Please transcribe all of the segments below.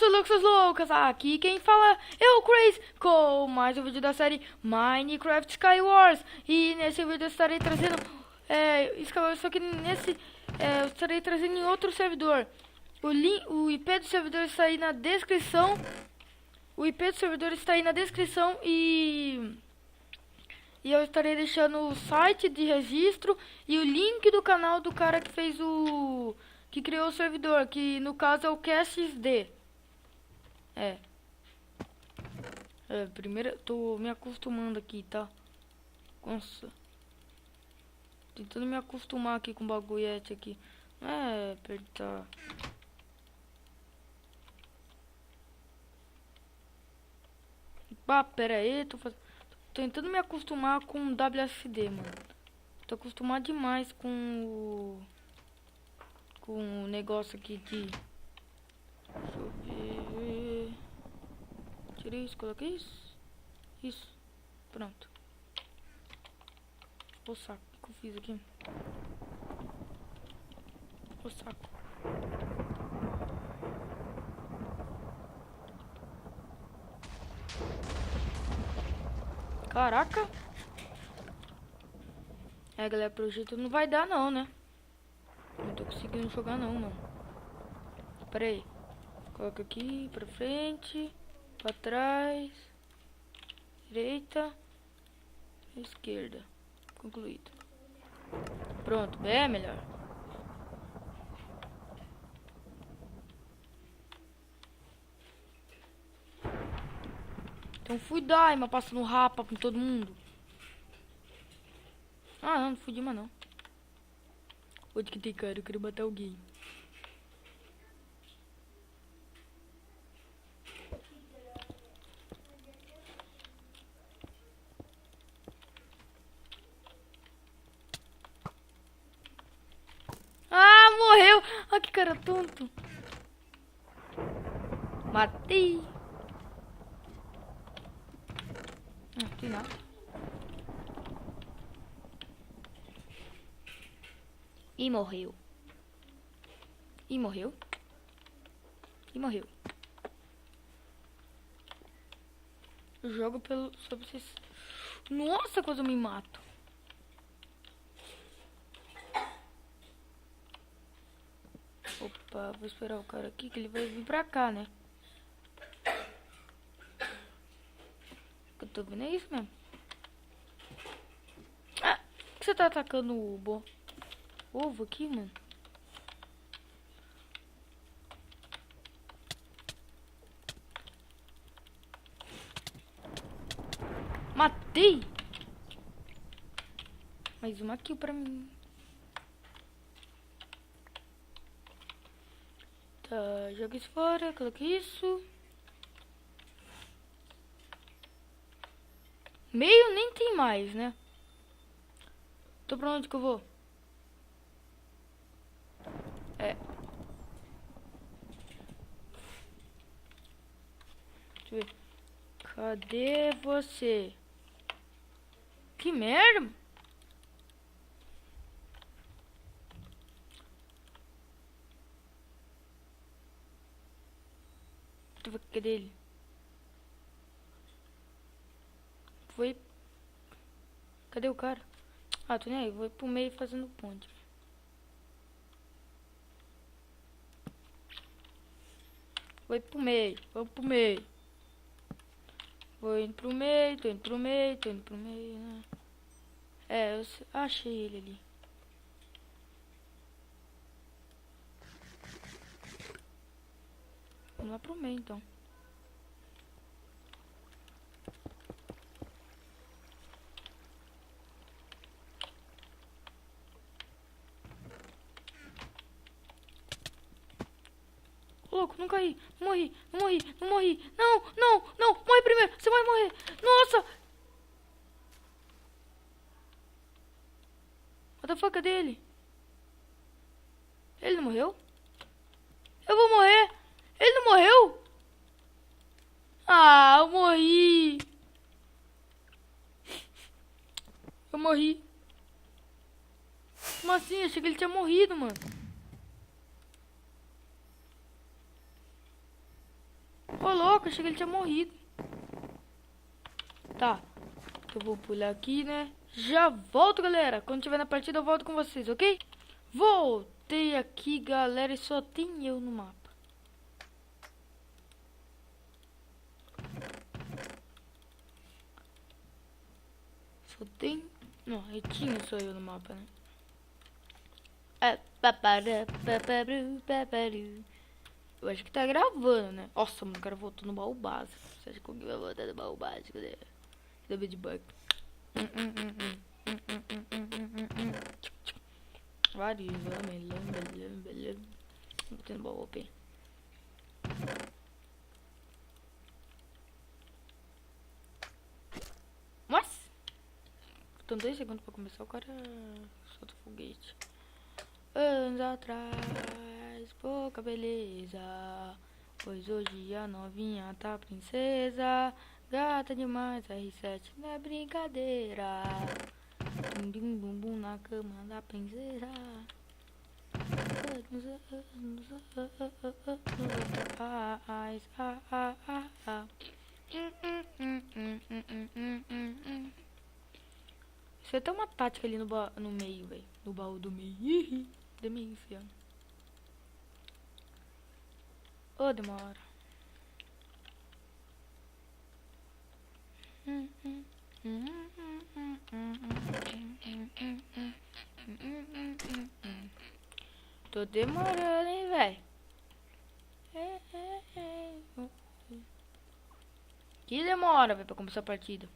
seus loucos, seus loucas! Aqui quem fala é o Crazy com mais um vídeo da série Minecraft Skywars. E nesse vídeo eu estarei trazendo Skywars, só que nesse eu estarei trazendo em outro servidor. O IP do servidor está aí na descrição. O IP do servidor está aí na descrição e eu estarei deixando o site de registro e o link do canal do cara que fez que criou o servidor, que no caso é o CastXD. Primeiro tô me acostumando aqui, tá? Nossa. Tentando me acostumar aqui com o bagulhete aqui. Não é apertar. Pera aí, tô tentando me acostumar com o WSD, mano. Tô acostumado demais com o negócio aqui de... Deixa eu ver... Tirei isso, coloquei isso. Isso. Pronto. O saco que eu fiz aqui. O saco. Caraca. Galera, pelo jeito não vai dar não, né? Não tô conseguindo jogar não, mano. Pera aí. Coloca aqui, pra frente, pra trás, direita, esquerda. Concluído. Pronto, bem melhor. Então fui dar, mas passando rapa com todo mundo. Ah, não fudi mais não. Onde que tem cara? Eu quero matar alguém. Ah, morreu! Ah, que cara tonto. Matei. Não tem nada. E morreu. E morreu. E morreu. Eu jogo pelo... Só pra vocês... Nossa, quando eu me mato. Opa, vou esperar o cara aqui que ele vai vir pra cá, né? Eu tô vendo, é isso mesmo. Ah, por que você tá atacando o ovo aqui, mano? Matei! Mais uma kill pra mim. Tá, joga isso fora, coloca isso. Meio nem tem mais, né? Tô pra onde que eu vou? Deixa eu ver. Cadê você? Que merda! Deixa eu ver o que é dele. Foi. Cadê o cara? Ah, tô nem aí. Vou pro meio fazendo ponte. Vou pro meio. Vou pro meio. Vou indo pro meio. Tô indo pro meio. Tô indo pro meio, né? Eu achei ele ali. Vamos lá pro meio, então. Louco, não caí. Não morri, não morri, não morri. Não, não, não. Morre primeiro. Você vai morrer. Nossa. What the fuck, cadê ele? Ele não morreu? Eu vou morrer. Ele não morreu? Ah, eu morri. Eu morri. Como assim? Achei que ele tinha morrido, mano. louco, achei que ele tinha morrido. Tá. Eu vou pular aqui, né? Já volto, galera. Quando tiver na partida, eu volto com vocês, ok? Voltei aqui, galera, e só tem eu no mapa. Só tem... Não, aí tinha só eu no mapa, né? Eu acho que tá gravando, né? Nossa, mano, o cara voltou no baú básico. Você acha que alguém vai voltar no baú básico, né? David de bug. Vários, beleza. Botei no baú OP. Mas... Faltam 2 segundos pra começar, o cara solta o foguete. Anos atrás, pouca beleza, pois hoje a novinha tá princesa. Gata demais, R7 não é brincadeira. Bum bum bum na cama da princesa. Isso é até uma tática ali no meio, velho. No baú do meio. De me enfiando. Ô, demora. Tô demorando, hein, velho. Que demora, velho, pra começar a partida.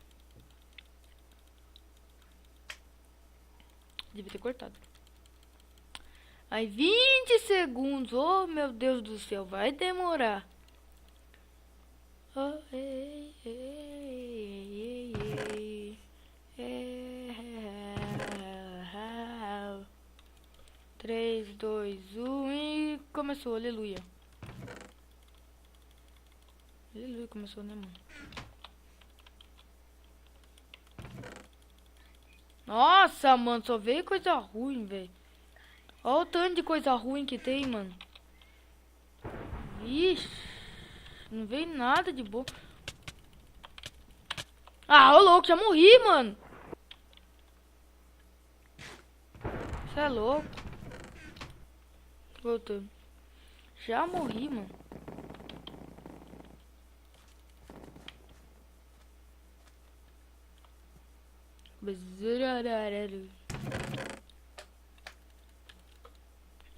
Devia ter cortado. Aí 20 segundos. Oh, meu Deus do céu. Vai demorar. Oh, ei, ei, ei, ei, ei. 3, 2, 1 e começou. Aleluia. Aleluia, começou, né, mano? Nossa, mano, só veio coisa ruim, velho. Olha o tanto de coisa ruim que tem, mano. Ixi. Não veio nada de boa. Ah, ô louco, já morri, mano. Você é louco. Voltando. Já morri, mano.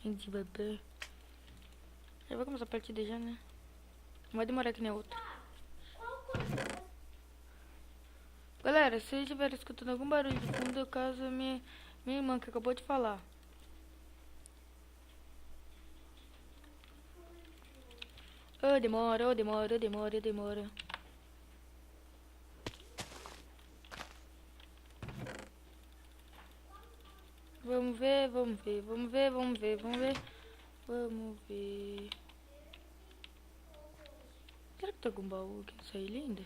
Gente, bebê. Já vai começar a partida já, né? Não vai demorar que nem outra. Galera, se vocês estiverem escutando algum barulho de fundo, é caso minha irmã que acabou de falar. Oh, demora. Vamos ver. Será que tem algum baú aqui nessa ilha ainda?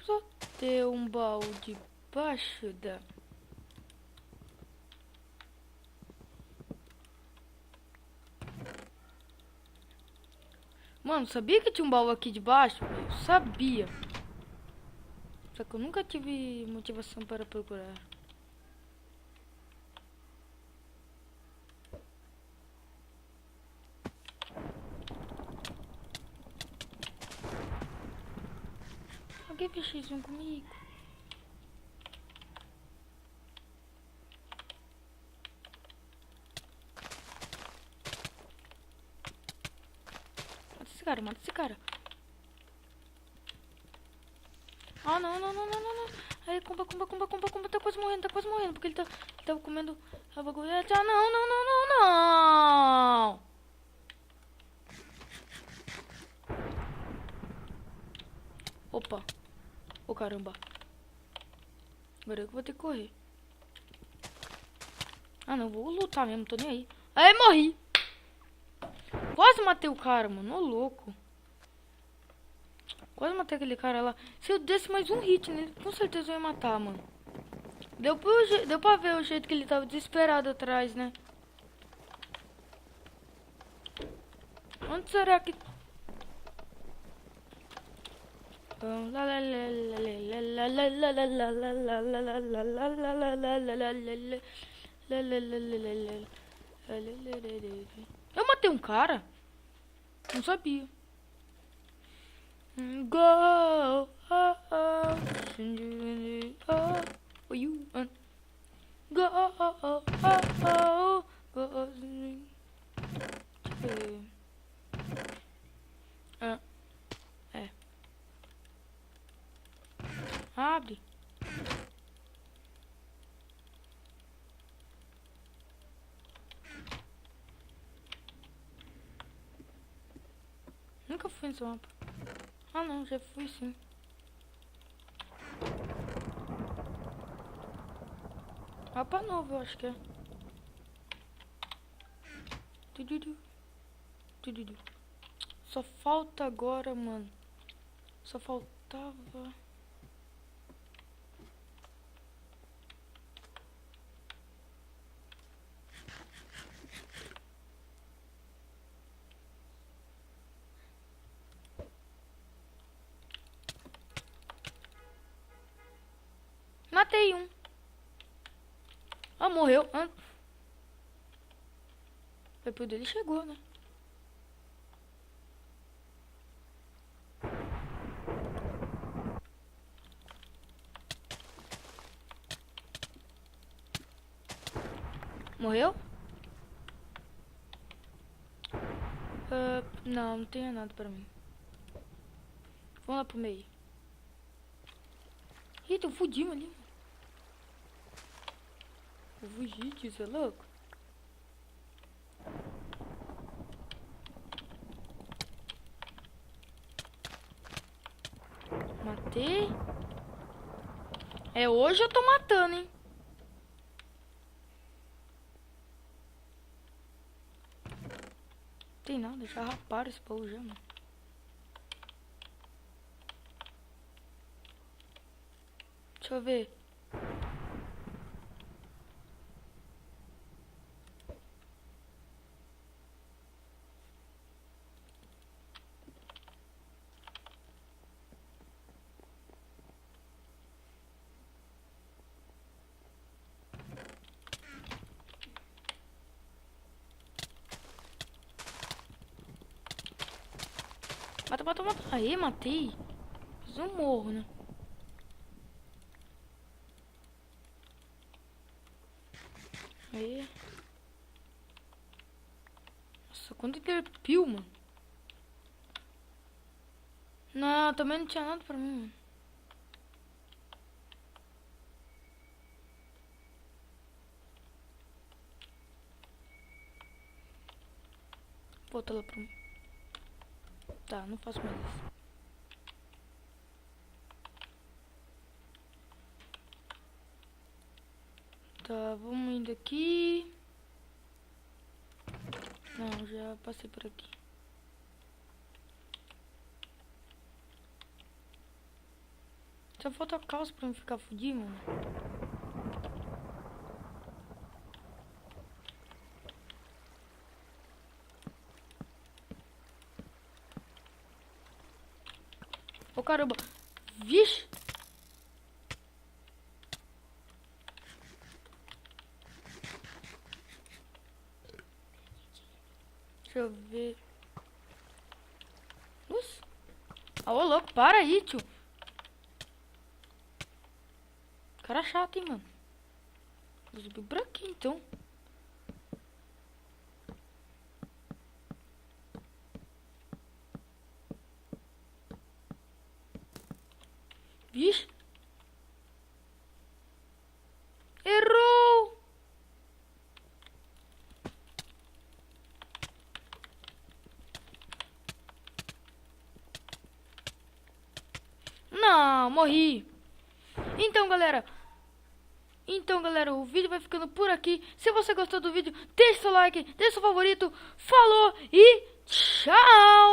Só ter um baú debaixo da... Mano, sabia que tinha um baú aqui debaixo? Eu sabia. Só que eu nunca tive motivação para procurar. Alguém fez X1 comigo? Mata esse cara. Ah, não. Aí, comba, tá quase morrendo, porque ele tava comendo a bagulho. Ah, não. Opa. Ô, caramba. Agora eu que vou ter que correr. Ah, não, vou lutar mesmo, tô nem aí. Aí, morri. Quase matei o cara, mano, ô louco. Quase matei aquele cara lá. Se eu desse mais um hit nele, com certeza eu ia matar, mano. Deu pra ver o jeito que ele tava desesperado atrás, né? Onde será que... Eu matei um cara? Não sabia. Go, oh, oh, oh, you, go, oh, oh, oh, go, é. Abre. Nunca fui nesse mapa. Ah não, já fui sim. Mapa novo, eu acho que é. Só falta agora, mano. Só faltava... Matei um. Ah, morreu. Ah. Depois dele chegou, né? Morreu? Não, não tem nada pra mim. Vamos lá pro meio. Ih, tem um fudinho ali. Eu fugi disso, é louco? Matei. É, hoje eu tô matando, hein? Tem nada, já raparam esse povo já, mano. Deixa eu ver. Mata, mata, mata. Aí, matei. Fiz um morro, né? Aí. Nossa, quanto interpil, mano. Não, também não tinha nada pra mim, mano. Volta lá pra mim. Tá, não faço mais isso. Tá, vamos indo aqui. Não, já passei por aqui. Só falta calça pra não ficar fudido, mano. Ô, caramba. Vixe. Deixa eu ver. Nossa. Ah, ô, louco, para aí, tio. Cara chato, hein, mano. Vou subir por aqui, então. Vixe. Errou. Não, morri. Então, galera, o vídeo vai ficando por aqui. Se você gostou do vídeo, deixa seu like, deixa seu favorito. Falou e tchau!